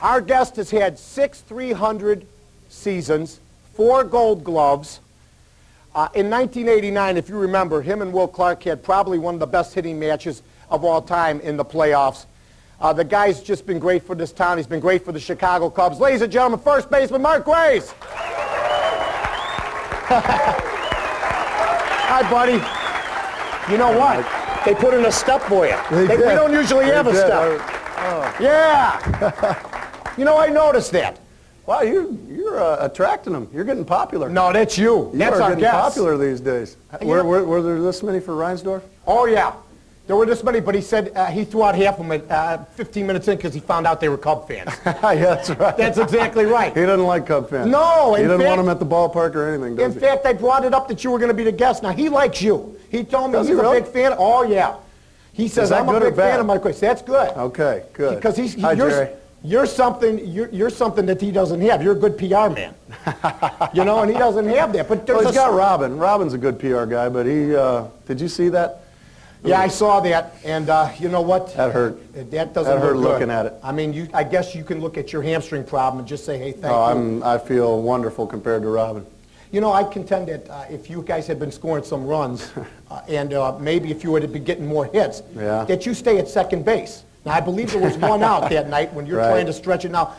Our guest has had 6 300 seasons, 4 Gold Gloves. In 1989, if you remember, him and Will Clark had probably one of the best hitting matches of all time in the playoffs. The guy's just been great for this town. He's been great for the Chicago Cubs. Ladies and gentlemen, first baseman Mark Grace. Hi, buddy. You know what? They put in a step for you. We don't usually have a step. Yeah. You know, I noticed that. Wow, you're attracting them. You're getting popular. No, that's you. That's our getting guest. Popular these days. Were there this many for Reinsdorf? Oh, yeah. There were this many, but he said he threw out half of them at 15 minutes in because he found out they were Cub fans. Yeah, that's right. That's exactly right. He doesn't like Cub fans. No. He doesn't want them at the ballpark or anything, does he? In fact, I brought it up that you were going to be the guest. Now, he likes you. He told me he's a big fan. Oh, yeah. He says, I'm a big fan of Mike Grace. That's good. Okay, good. Because Hi, Jerry. You're something that he doesn't have. You're a good PR man. You know, and he doesn't have that. But well, he's got Robin. Robin's a good PR guy, but he, did you see that? Yeah, I saw that, and you know what? That hurt. That doesn't hurt look looking good. at it. I mean, I guess you can look at your hamstring problem and just say, hey, thank you. I feel wonderful compared to Robin. You know, I contend that if you guys had been scoring some runs, and maybe if you would have been getting more hits, that you stay at second base. Now, I believe there was one out that night when you're trying to stretch it. Now,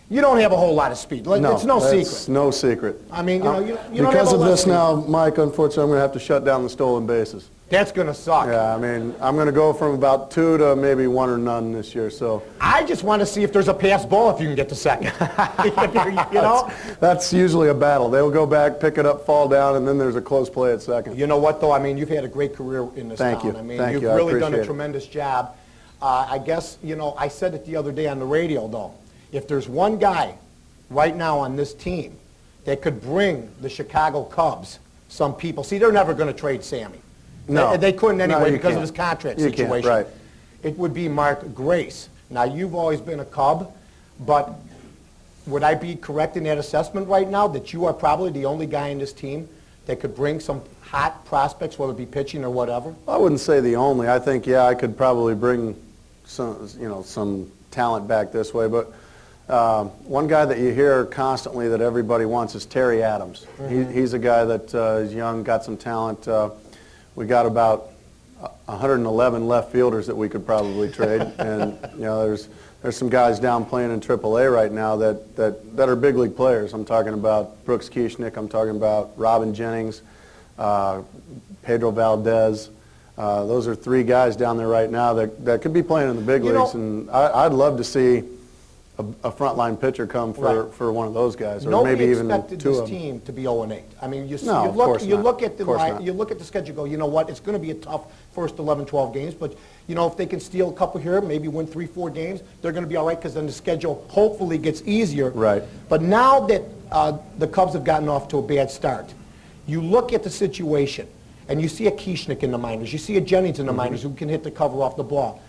you don't have a whole lot of speed. No, it's no secret. It's no secret. I mean, you know, you don't have because a of lot this speed. now, Mike, unfortunately, I'm going to have to shut down the stolen bases. That's going to suck. Yeah, I mean, I'm going to go from about 2 to maybe 1 or none this year. So I just want to see if there's a pass ball if you can get to second. You know? That's usually a battle. They'll go back, pick it up, fall down, and then there's a close play at second. You know what, though? I mean, you've had a great career in this town. Thank you. I mean, Thank you've you. I really done a appreciate it. tremendous job. I guess, you know, I said it the other day on the radio, though. If there's one guy right now on this team that could bring the Chicago Cubs some people. See, they're never going to trade Sammy. No. They couldn't anyway because can't. of his contract You situation. Can't, right. It would be Mark Grace. Now, you've always been a Cub, but would I be correct in that assessment right now that you are probably the only guy in this team that could bring some hot prospects, whether it be pitching or whatever? I wouldn't say the only. I think, yeah, I could probably bring some talent back this way, but one guy that you hear constantly that everybody wants is Terry Adams. Mm-hmm. He's a guy that is young, got some talent. We got about 111 left fielders that we could probably trade, and you know, there's some guys down playing in AAA right now that are big league players. I'm talking about Brooks Kieschnick. I'm talking about Robin Jennings, Pedro Valdez. Those are 3 guys down there right now that could be playing in the big leagues, and I'd love to see a frontline pitcher come for one of those guys, or maybe even 2 of them. Nobody expected this team to be 0-8. I mean, you look at the schedule, go, you know what? It's going to be a tough first 11, 12 games, but you know, if they can steal a couple here, maybe win 3, 4 games, they're going to be all right because then the schedule hopefully gets easier. Right. But now that the Cubs have gotten off to a bad start, you look at the situation and you see a Kieschnick in the minors, you see a Jennings in the minors who can hit the cover off the ball.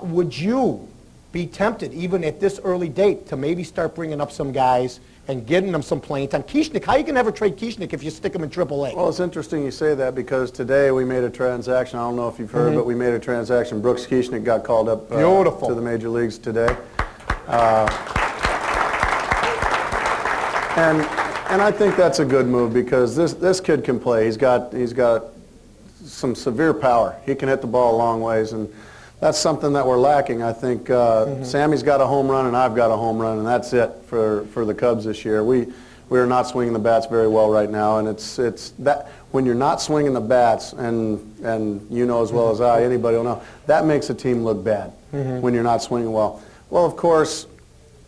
Would you be tempted, even at this early date, to maybe start bringing up some guys and getting them some playing time? Kieschnick, how you can ever trade Kieschnick if you stick him in AAA? Well, it's interesting you say that because today we made a transaction. I don't know if you've heard, but we made a transaction. Brooks Kieschnick got called up to the major leagues today. And I think that's a good move because this kid can play. He's got some severe power. He can hit the ball a long ways, and that's something that we're lacking. I think Sammy's got a home run and I've got a home run, and that's it for the Cubs this year. We are not swinging the bats very well right now, and it's that when you're not swinging the bats, and you know as well as I, anybody will know, that makes a team look bad when you're not swinging well. Well, of course,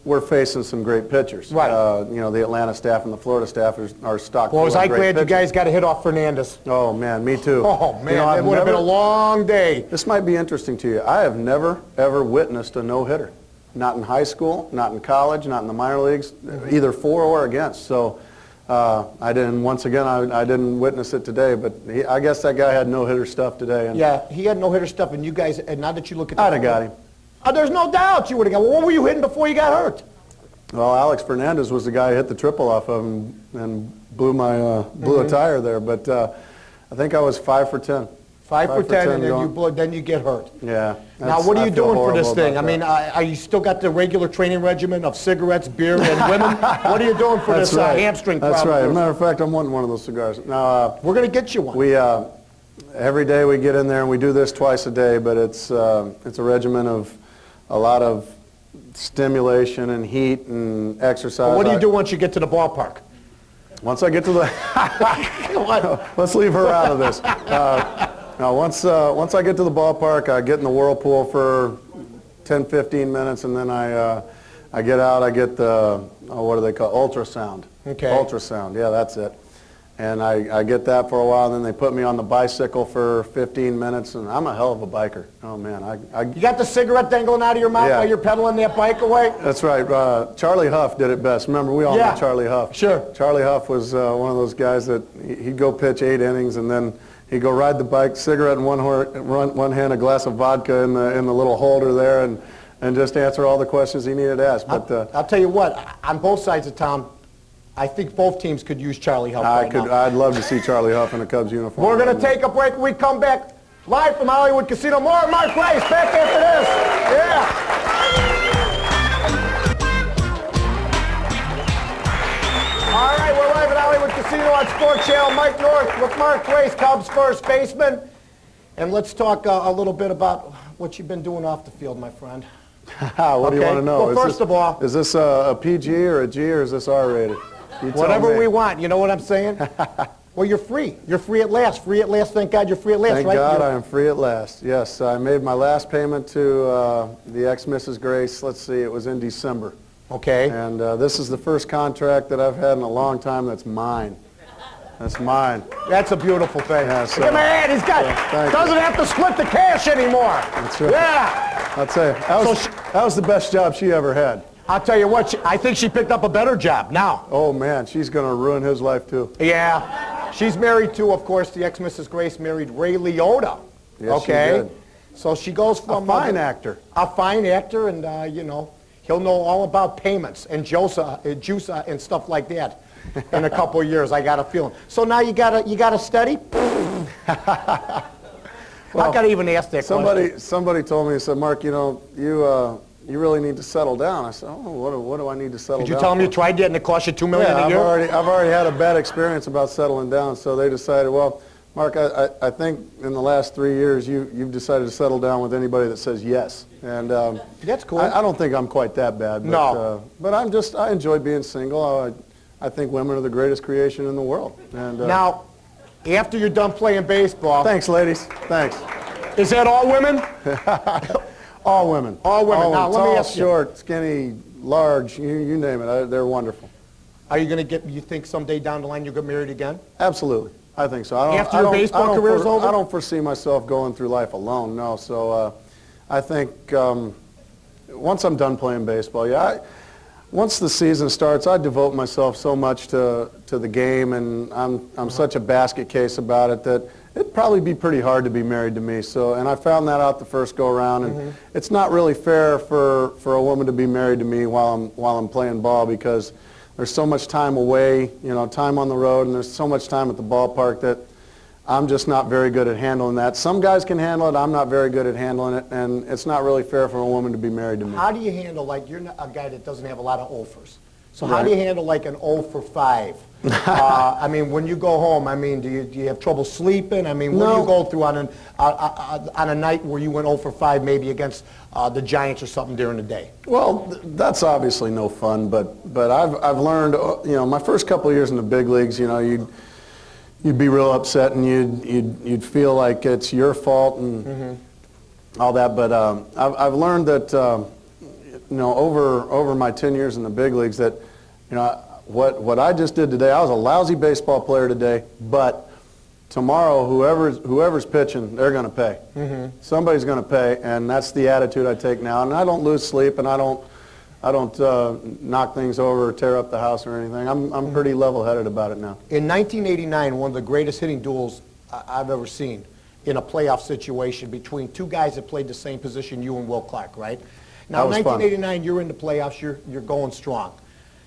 we're facing some great pitchers. Right. You know, the Atlanta staff and the Florida staff are stocked full Well, of was I great glad pitchers. you guys got a hit off Fernandez? Oh, man, me too. Oh, man, you know, it would have been a long day. This might be interesting to you. I have never, ever witnessed a no-hitter. Not in high school, not in college, not in the minor leagues, either for or against. So I didn't witness it today, but I guess that guy had no-hitter stuff today. And yeah, he had no-hitter stuff, and you guys, and now that you look at I'd have got him. There's no doubt you would have got him. What were you hitting before you got hurt? Well, Alex Fernandez was the guy who hit the triple off of him and blew a tire there. But I think I was 5 for 10. 5 for 10, and then going. then you get hurt. Yeah. Now, what are you doing for this thing? I mean, mean, are you still got the regular training regimen of cigarettes, beer, and women? What are you doing for this hamstring problem? That's right. As a matter of fact, I'm wanting one of those cigars. Now, we're going to get you one. We every day we get in there and we do this twice a day, but it's a regimen of a lot of stimulation and heat and exercise. Well, what do you do once you get to the ballpark? Once I get to the let's leave her out of this. Now, once I get to the ballpark, I get in the whirlpool for 10, 15 minutes, and then I get out. I get the what do they call ultrasound? Okay. Ultrasound. Yeah, that's it. And I get that for a while, and then they put me on the bicycle for 15 minutes, and I'm a hell of a biker. Oh man, You got the cigarette dangling out of your mouth while you're pedaling that bike away? That's right. Charlie Huff did it best. Remember, we all know Charlie Huff. Sure. Charlie Huff was one of those guys that he'd go pitch 8 innings, and then he'd go ride the bike, cigarette in one hand, a glass of vodka in the little holder there, and just answer all the questions he needed to ask. But I'll tell you what, on both sides of town, I think both teams could use Charlie Huff right now. I'd love to see Charlie Huff in a Cubs uniform. We're going to take a break. When we come back live from Hollywood Casino. More Mark Grace back after this. Yeah. All right, we're live at Hollywood Casino on Sports Channel. Mike North with Mark Grace, Cubs first baseman. And let's talk a little bit about what you've been doing off the field, my friend. What do you want to know? Well, first of all, is this a PG or a G or is this R-rated? Whatever we want, you know what I'm saying? Well, you're free. You're free at last. Free at last. Thank God you're free at last, Thank right? God I am free at last. Yes, I made my last payment to the ex-Mrs. Grace. Let's see, it was in December. Okay. And this is the first contract that I've had in a long time that's mine. That's mine. That's a beautiful thing. Yeah, Look at my hand. He's got, doesn't have to split the cash anymore. That's right. Yeah. I'll tell you, that was the best job she ever had. I'll tell you what, I think she picked up a better job now. Oh, man, she's going to ruin his life, too. Yeah. She's married to, of course, the ex-Mrs. Grace married Ray Liotta. Yes, okay? she did. So she goes from... A fine actor. A fine actor, and, you know, he'll know all about payments and JUSA and stuff like that in a couple of years, I got a feeling. So now you got a steady? I got to even ask that question. Somebody told me, he said, Mark, you know, you really need to settle down. I said, oh, what do I need to settle down? Did you tell them you tried that and it cost you $2 million a year? I've already had a bad experience about settling down, so they decided, well, Mark, I think in the last 3 years you've decided to settle down with anybody that says yes. And that's cool. I don't think I'm quite that bad. But, no. But I enjoy being single. I think women are the greatest creation in the world. And now, after you're done playing baseball... Thanks, ladies. Thanks. Is that all women? All women. All women. Now, let me ask you. Short, skinny, large, you name it. They're wonderful. Are you going to you think someday down the line you'll get married again? Absolutely. I think so. After your baseball career's over? I don't foresee myself going through life alone, no. So I think once I'm done playing baseball, once the season starts, I devote myself so much to the game, and I'm such a basket case about it that it'd probably be pretty hard to be married to me. So, and I found that out the first go around, and it's not really fair for a woman to be married to me while I'm playing ball, because there's so much time away, you know, time on the road, and there's so much time at the ballpark that I'm just not very good at handling that. Some guys can handle it. I'm not very good at handling it, and it's not really fair for a woman to be married to me. How do you handle, like, you're a guy that doesn't have a lot of offers. So how do you handle, like, an 0 for 5? I mean, when you go home, I mean, do you have trouble sleeping? I mean, what do you go through on a night where you went 0 for 5 maybe against the Giants or something during the day? Well, that's obviously no fun, but I've learned, you know, my first couple of years in the big leagues, you know, you'd be real upset and you'd feel like it's your fault and all that, but I've learned that you know, over my 10 years in the big leagues, that, you know, what I just did today, I was a lousy baseball player today, but tomorrow whoever's pitching, they're going to pay. Somebody's going to pay, and that's the attitude I take now. And I don't lose sleep, and I don't knock things over or tear up the house or anything. I'm pretty level-headed about it now. In 1989, one of the greatest hitting duels I've ever seen in a playoff situation between two guys that played the same position, you and Will Clark, right? Now, in 1989, you're in the playoffs, you're going strong.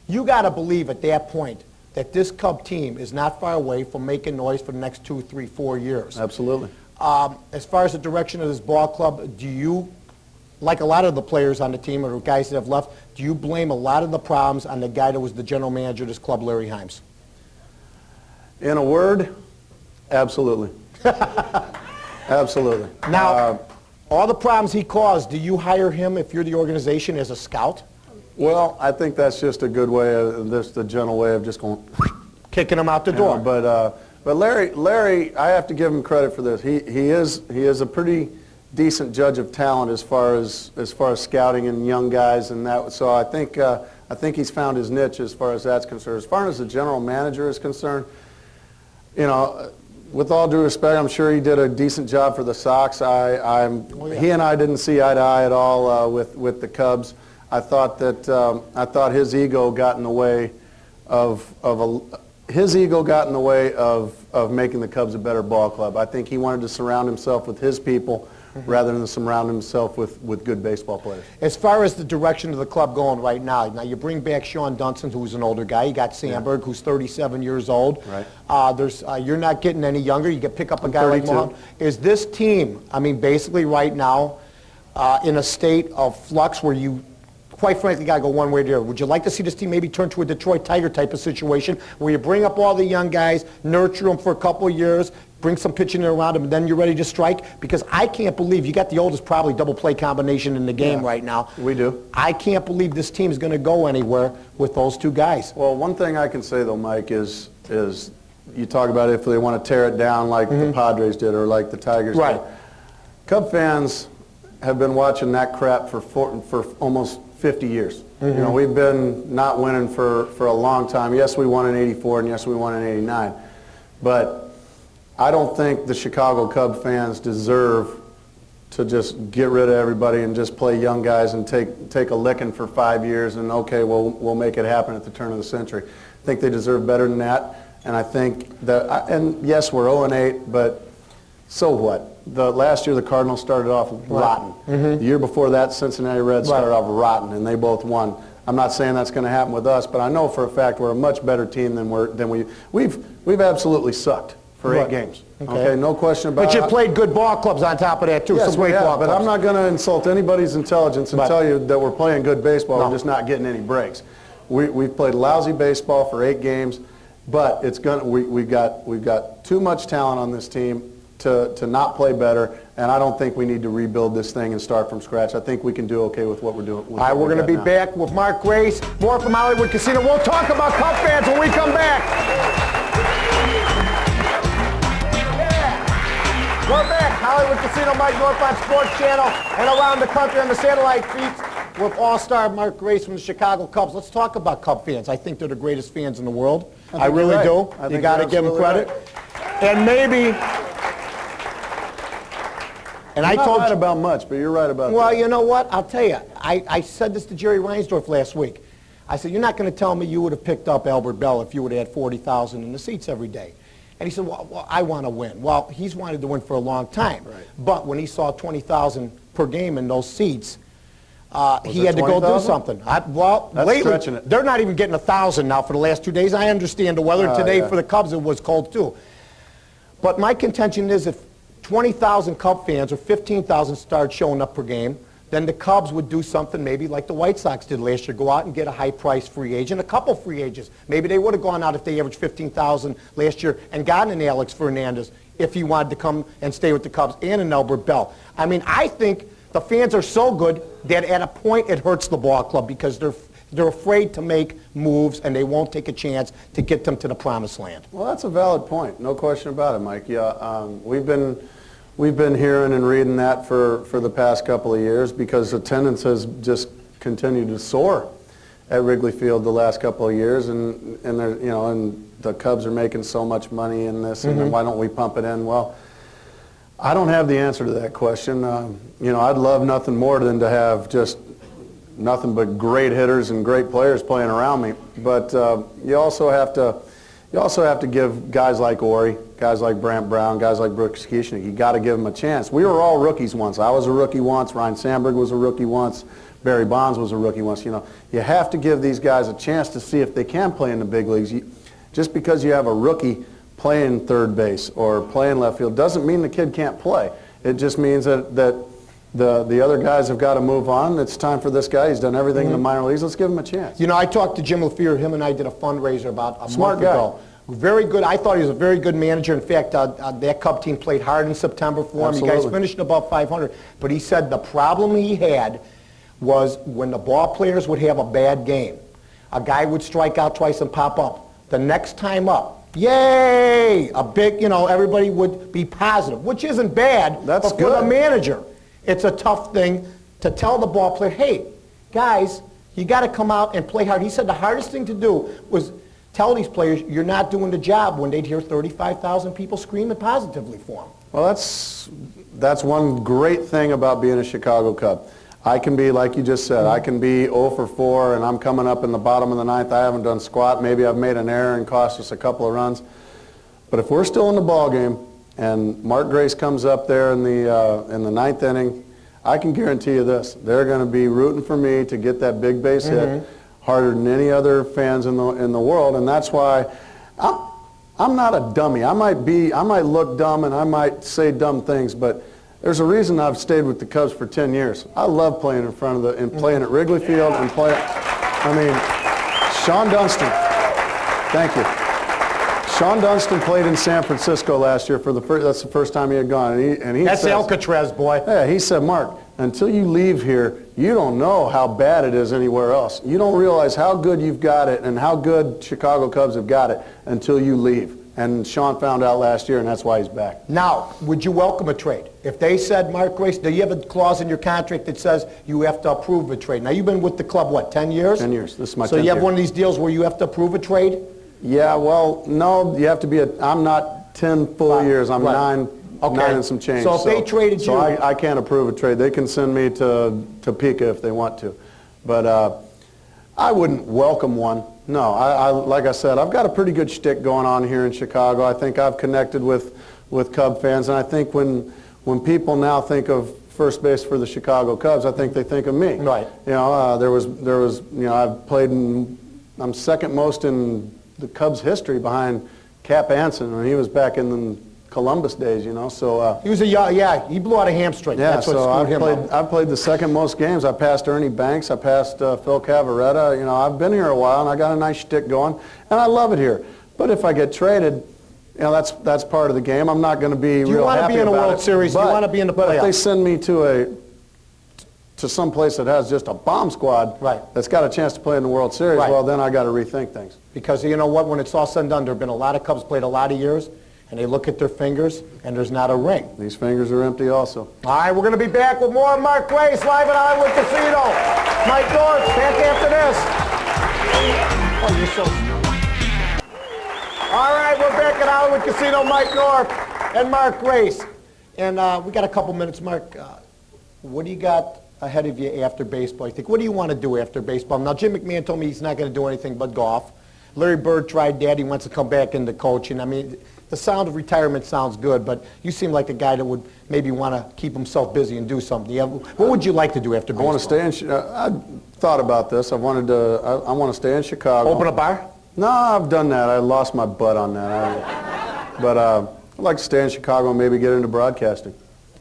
You got to believe at that point that this Cub team is not far away from making noise for the next 2, 3, 4 years. Absolutely. As far as the direction of this ball club, do you, like a lot of the players on the team or the guys that have left, do you blame a lot of the problems on the guy that was the general manager of this club, Larry Himes? In a word, absolutely. Absolutely. Now, all the problems he caused, do you hire him if you're the organization as a scout? Well, I think that's just a good way of this, the gentle way of just going, Kicking him out the door. But Larry, I have to give him credit for this. He is a pretty decent judge of talent as far as scouting and young guys and that. So I think he's found his niche as far as that's concerned. As far as the general manager is concerned, you know, with all due respect, I'm sure he did a decent job for the Sox. He and I didn't see eye to eye at all with the Cubs. I thought his ego got in the way of making the Cubs a better ball club. I think he wanted to surround himself with his people rather than surround himself with good baseball players. As far as the direction of the club going right now you bring back Sean Dunson, who's an older guy. You got Sandberg, who's 37 years old. Right. You're not getting any younger. You can pick up a guy 32. like Mohan. Is this team, I mean, basically right now, in a state of flux where you, quite frankly, got to go one way or the other? Would you like to see this team maybe turn to a Detroit Tiger type of situation where you bring up all the young guys, nurture them for a couple of years, bring some pitching around them, and then you're ready to strike? Because I can't believe you got the oldest probably double play combination in the game right now. We do. I can't believe this team is going to go anywhere with those two guys. Well, one thing I can say though, Mike, is you talk about if they want to tear it down like the Padres did or like the Tigers did. Cub fans have been watching that crap for almost 50 years. You know, we've been not winning for a long time. Yes, we won in '84 and yes, we won in '89. But I don't think the Chicago Cub fans deserve to just get rid of everybody and just play young guys and take a licking for 5 years and okay, we'll make it happen at the turn of the century. I think they deserve better than that. And I think that, and yes, we're 0-8, but so what? The last year the Cardinals started off rotten. The year before that, Cincinnati Reds started off rotten, and they both won. I'm not saying that's going to happen with us, but I know for a fact we're a much better team than we've absolutely sucked for 8 games. Okay, no question about it. But you played good ball clubs on top of that too. Yes, some great ball but clubs. I'm not going to insult anybody's intelligence and tell you that we're playing good baseball. We're just not getting any breaks. We've played lousy baseball for 8 games, but it's gonna. We've got too much talent on this team to not play better, and I don't think we need to rebuild this thing and start from scratch. I think we can do okay with what we're doing. All right, we're going to be back with Mark Grace, more from Hollywood Casino. We'll talk about Cub fans when we come back. We're back, Hollywood Casino, Mike North on Sports Channel, and around the country on the satellite feeds with all-star Mark Grace from the Chicago Cubs. Let's talk about Cub fans. I think they're the greatest fans in the world. I really do. You got to give them credit. Right. And maybe... And I'm not right about much, but you're right about that. Well, you know what? I'll tell you. I said this to Jerry Reinsdorf last week. I said, you're not going to tell me you would have picked up Albert Bell if you would have had 40,000 in the seats every day. And he said, well, I want to win. Well, he's wanted to win for a long time. Right. But when he saw 20,000 per game in those seats, he had to go do something. Well, that's lately, stretching it. They're not even getting 1,000 now for the last 2 days. I understand the weather. Today for the Cubs, it was cold too. But my contention is if 20,000 Cub fans or 15,000 start showing up per game, then the Cubs would do something maybe like the White Sox did last year, go out and get a high-priced free agent, a couple free agents. Maybe they would have gone out if they averaged 15,000 last year and gotten an Alex Fernandez if he wanted to come and stay with the Cubs, and an Albert Bell. I mean, I think the fans are so good that at a point it hurts the ball club because they're afraid to make moves and they won't take a chance to get them to the promised land. Well, that's a valid point. No question about it, Mike. Yeah, we've been hearing and reading that for the past couple of years because attendance has just continued to soar at Wrigley Field the last couple of years, and they're, you know, and the Cubs are making so much money in this, and then why don't we pump it in? Well, I don't have the answer to that question. You know, I'd love nothing more than to have just nothing but great hitters and great players playing around me. But you also have to give guys like Ori, guys like Brant Brown, guys like Brooks Kieschnick, you got to give them a chance. We were all rookies once. I was a rookie once. Ryan Sandberg was a rookie once. Barry Bonds was a rookie once. You know, you have to give these guys a chance to see if they can play in the big leagues. Just because you have a rookie playing third base or playing left field doesn't mean the kid can't play. It just means that the other guys have got to move on. It's time for this guy. He's done everything in the minor leagues. Let's give him a chance. You know, I talked to Jim LaFleur. Him and I did a fundraiser about a Smart month guy. ago. Very good. I thought he was a very good manager. In fact, that Cub team played hard in September for him. You guys Absolutely. finished above 500. But he said the problem he had was when the ball players would have a bad game. A guy would strike out twice and pop up. The next time up, yay! A big, you know, everybody would be positive, which isn't bad. That's but for the good. manager, it's a tough thing to tell the ball player, hey, guys, you got to come out and play hard. He said the hardest thing to do was tell these players you're not doing the job when they'd hear 35,000 people screaming positively for him. Well, that's one great thing about being a Chicago Cub. I can be, like you just said, I can be 0 for 4 and I'm coming up in the bottom of the ninth. I haven't done squat. Maybe I've made an error and cost us a couple of runs. But if we're still in the ball game and Mark Grace comes up there in the ninth inning, I can guarantee you this: they're going to be rooting for me to get that big base hit harder than any other fans in the world, and that's why I'm not a dummy. I might look dumb and I might say dumb things, but there's a reason I've stayed with the Cubs for 10 years. I love playing in front of and playing at Wrigley Field and playing. I mean, Sean Dunston. Thank you. Sean Dunston played in San Francisco last year for the first. That's the first time he had gone, and he That's says, Alcatraz, boy. yeah, he said, Mark, until you leave here, you don't know how bad it is anywhere else. You don't realize how good you've got it and how good Chicago Cubs have got it until you leave. And Sean found out last year, and that's why he's back. Now, would you welcome a trade? If they said, Mark Grace, do you have a clause in your contract that says you have to approve a trade? Now, you've been with the club, what, 10 years? 10 years. This is my 10th So you have year. one of these deals where you have to approve a trade? Yeah, well, no, you have to be I'm not 10 full years. I'm Right. 9 Okay. and some change. So if they traded so you- I can't approve a trade. They can send me to Topeka if they want to. But I wouldn't welcome one. No, like I said, I've got a pretty good shtick going on here in Chicago. I think I've connected with Cub fans, and I think when people now think of first base for the Chicago Cubs, I think they think of me. Right. You know, there was you know, I've played I'm second most in the Cubs history behind Cap Anson, and he was back in the Columbus days, you know. So He was he blew out a hamstring. yeah, That's what so screwed him up. I've played the second most games. I passed Ernie Banks. I passed Phil Cavaretta. You know, I've been here a while, and I got a nice shtick going, and I love it here. But if I get traded, you know, that's part of the game. I'm not going to be Do you real want to happy be in a about World it. Series? Do you want to be in the But if they playoffs? send me to some place that has just a bomb squad Right. that's got a chance to play in the World Series, Right. well, then I got to rethink things. Because you know what? When it's all said and done, there have been a lot of Cubs played a lot of years, and they look at their fingers, and there's not a ring. These fingers are empty also. All right, we're going to be back with more Mark Grace live at Hollywood Casino. Mike Dortz, back after this. Oh, you're so... All right, we're back at Hollywood Casino. Mike North and Mark Grace. And we got a couple minutes. Mark, what do you got ahead of you after baseball? You think, what do you want to do after baseball? Now, Jim McMahon told me he's not going to do anything but golf. Larry Bird tried that. He wants to come back into coaching. I mean, the sound of retirement sounds good, but you seem like a guy that would maybe want to keep himself busy and do something. What would you like to do after I baseball? want to stay in. I thought about this. I want to stay in Chicago. Open a bar? No, I've done that. I lost my butt on that. But I'd like to stay in Chicago and maybe get into broadcasting.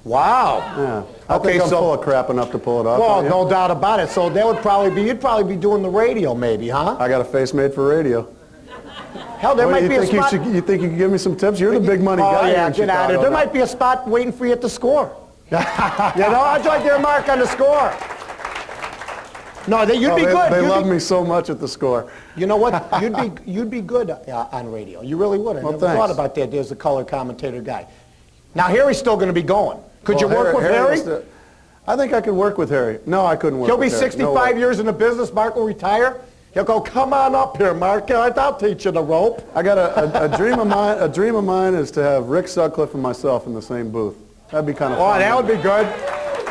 Wow. Yeah. I think I'm full of crap enough to pull it off. Well, don't you? no doubt about it. So that would probably be, you'd probably be doing the radio maybe, huh? I got a face made for radio. Hell, there What, might be a spot. you think you can give me some tips? You're the big money Oh, guy yeah, here in get out of Chicago it. There now. might be a spot waiting for you at the score. You know, I'd like their Mark on the score. No, you'd be good. They You'd love be- me so much at the score. You know what? You'd be good on radio. You really would. I Well, never thanks. thought about that. There's the color commentator guy. Now Harry's still going to be going. Could Well, you work with Harry? was the- I think I could work with Harry. No, I couldn't work He'll with be Harry. 65 No way. years in the business. Mark will retire. He'll go, come on up here, Mark. I'll teach you the rope. I got a dream of mine. A dream of mine is to have Rick Sutcliffe and myself in the same booth. That'd be kind of Oh, fun. that would be good.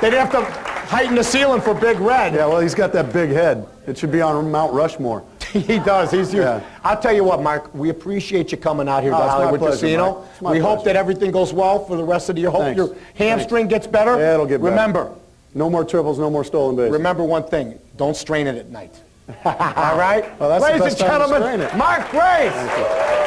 They'd have to heighten the ceiling for Big Red. Yeah, well, he's got that big head. It should be on Mount Rushmore. He does. He's huge. Yeah. I'll tell you what, Mark. We appreciate you coming out here Oh, to it's my Hollywood pleasure, Casino. Mark. It's my We hope pleasure. that everything goes well for the rest of the year. Hope Thanks. your hamstring gets better. Yeah, it'll get better. Remember, No more triples, no more stolen bases. remember one thing. Don't strain it at night. All right? Well, that's the Ladies best and time to gentlemen, strain it. Mark Grace.